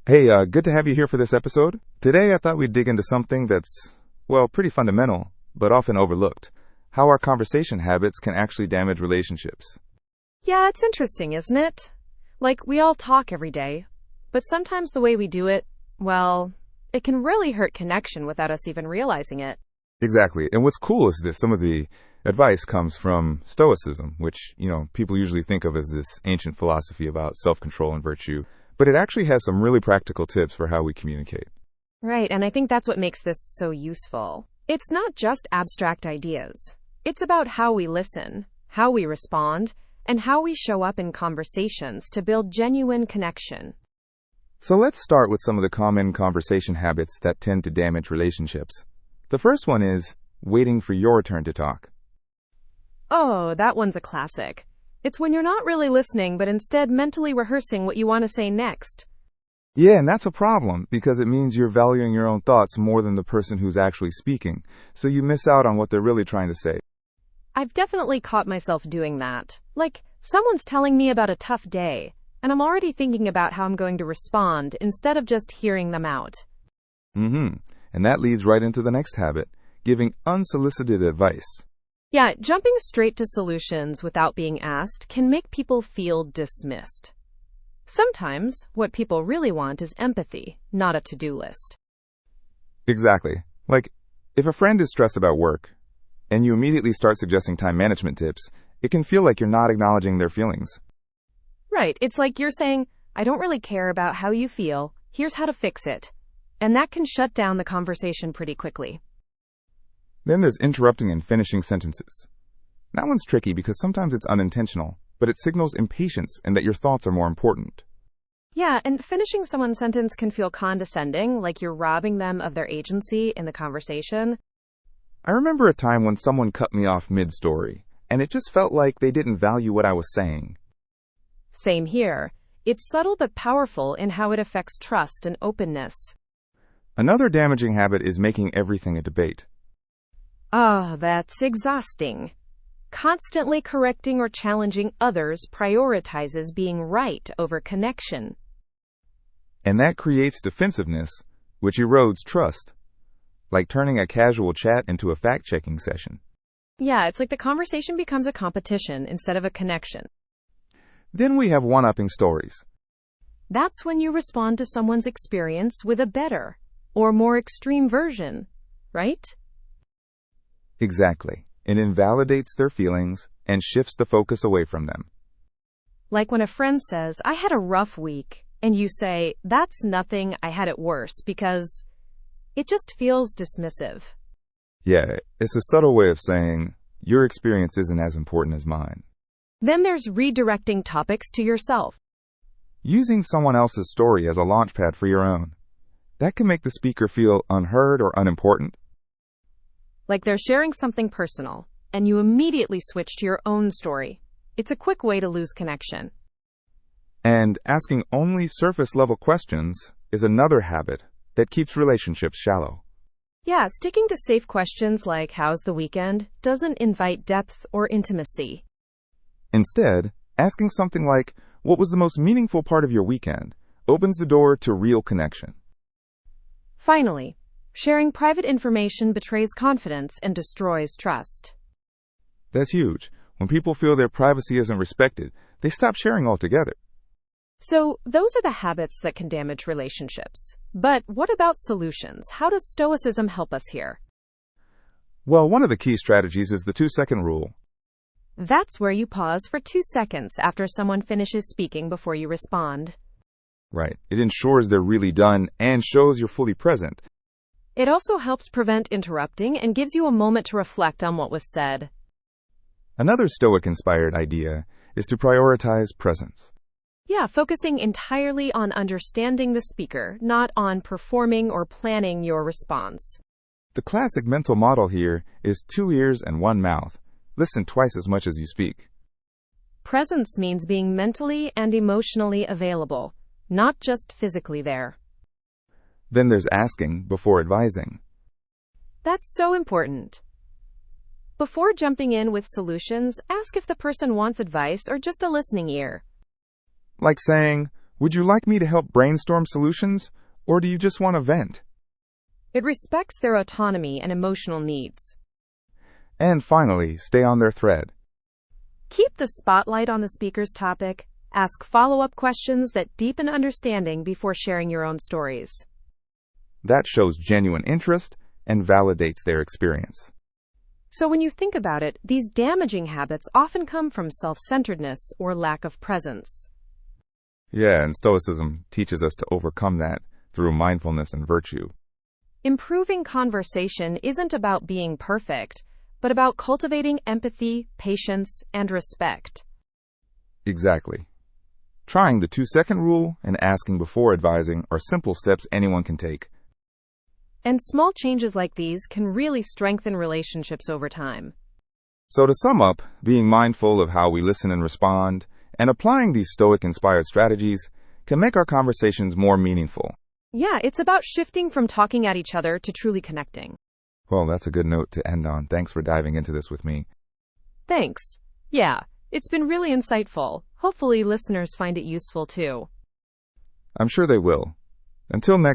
Hey, good to have you here for this episode. Today I thought we'd dig into something that's, well, pretty fundamental, but often overlooked. How our conversation habits can actually damage relationships. Yeah, it's interesting, isn't it? Like, we all talk every day, but sometimes the way we do it, well, it can really hurt connection without us even realizing it. Exactly. And what's cool is this, some of the advice comes from Stoicism, which, people usually think of as this ancient philosophy about self-control and virtue. But it actually has some really practical tips for how we communicate. Right, and I think that's what makes this so useful. It's not just abstract ideas. It's about how we listen, how we respond, and how we show up in conversations to build genuine connection. So let's start with some of the common conversation habits that tend to damage relationships. The first one is waiting for your turn to talk. Oh, that one's a classic. It's when you're not really listening, but instead mentally rehearsing what you want to say next. Yeah, and that's a problem because it means you're valuing your own thoughts more than the person who's actually speaking, so you miss out on what they're really trying to say. I've definitely caught myself doing that. Like, someone's telling me about a tough day, and I'm already thinking about how I'm going to respond instead of just hearing them out. And that leads right into the next habit, giving unsolicited advice. Yeah, jumping straight to solutions without being asked can make people feel dismissed. Sometimes, what people really want is empathy, not a to-do list. Exactly. Like, if a friend is stressed about work, and you immediately start suggesting time management tips, it can feel like you're not acknowledging their feelings. Right, it's like you're saying, I don't really care about how you feel, here's how to fix it. And that can shut down the conversation pretty quickly. Then there's interrupting and finishing sentences. That one's tricky because sometimes it's unintentional, but it signals impatience and that your thoughts are more important. Yeah, and finishing someone's sentence can feel condescending, like you're robbing them of their agency in the conversation. I remember a time when someone cut me off mid-story, and it just felt like they didn't value what I was saying. Same here. It's subtle but powerful in how it affects trust and openness. Another damaging habit is making everything a debate. Ah, that's exhausting. Constantly correcting or challenging others prioritizes being right over connection. And that creates defensiveness, which erodes trust, like turning a casual chat into a fact-checking session. Yeah, it's like the conversation becomes a competition instead of a connection. Then we have one-upping stories. That's when you respond to someone's experience with a better or more extreme version, right? Exactly. It invalidates their feelings and shifts the focus away from them. Like when a friend says, I had a rough week, and you say, that's nothing, I had it worse, because it just feels dismissive. Yeah, it's a subtle way of saying, your experience isn't as important as mine. Then there's redirecting topics to yourself. Using someone else's story as a launchpad for your own. That can make the speaker feel unheard or unimportant. Like they're sharing something personal, and you immediately switch to your own story. It's a quick way to lose connection. And asking only surface-level questions is another habit that keeps relationships shallow. Yeah, sticking to safe questions like, how's the weekend, doesn't invite depth or intimacy. Instead, asking something like, what was the most meaningful part of your weekend, opens the door to real connection. Finally, sharing private information betrays confidence and destroys trust. That's huge. When people feel their privacy isn't respected, they stop sharing altogether. So, those are the habits that can damage relationships. But what about solutions? How does Stoicism help us here? Well, one of the key strategies is the 2-second rule. That's where you pause for 2 seconds after someone finishes speaking before you respond. Right. It ensures they're really done and shows you're fully present. It also helps prevent interrupting and gives you a moment to reflect on what was said. Another Stoic-inspired idea is to prioritize presence. Yeah, focusing entirely on understanding the speaker, not on performing or planning your response. The classic mental model here is 2 ears and 1 mouth. Listen twice as much as you speak. Presence means being mentally and emotionally available, not just physically there. Then there's asking before advising. That's so important. Before jumping in with solutions, ask if the person wants advice or just a listening ear. Like saying, Would you like me to help brainstorm solutions, or do you just want to vent? It respects their autonomy and emotional needs. And finally, stay on their thread. Keep the spotlight on the speaker's topic. Ask follow-up questions that deepen understanding before sharing your own stories. That shows genuine interest and validates their experience. So when you think about it, these damaging habits often come from self-centeredness or lack of presence. Yeah, and Stoicism teaches us to overcome that through mindfulness and virtue. Improving conversation isn't about being perfect, but about cultivating empathy, patience, and respect. Exactly. Trying the 2-second rule and asking before advising are simple steps anyone can take. And small changes like these can really strengthen relationships over time. So to sum up, being mindful of how we listen and respond, and applying these Stoic-inspired strategies can make our conversations more meaningful. Yeah, it's about shifting from talking at each other to truly connecting. Well, that's a good note to end on. Thanks for diving into this with me. Thanks. Yeah, it's been really insightful. Hopefully listeners find it useful too. I'm sure they will. Until next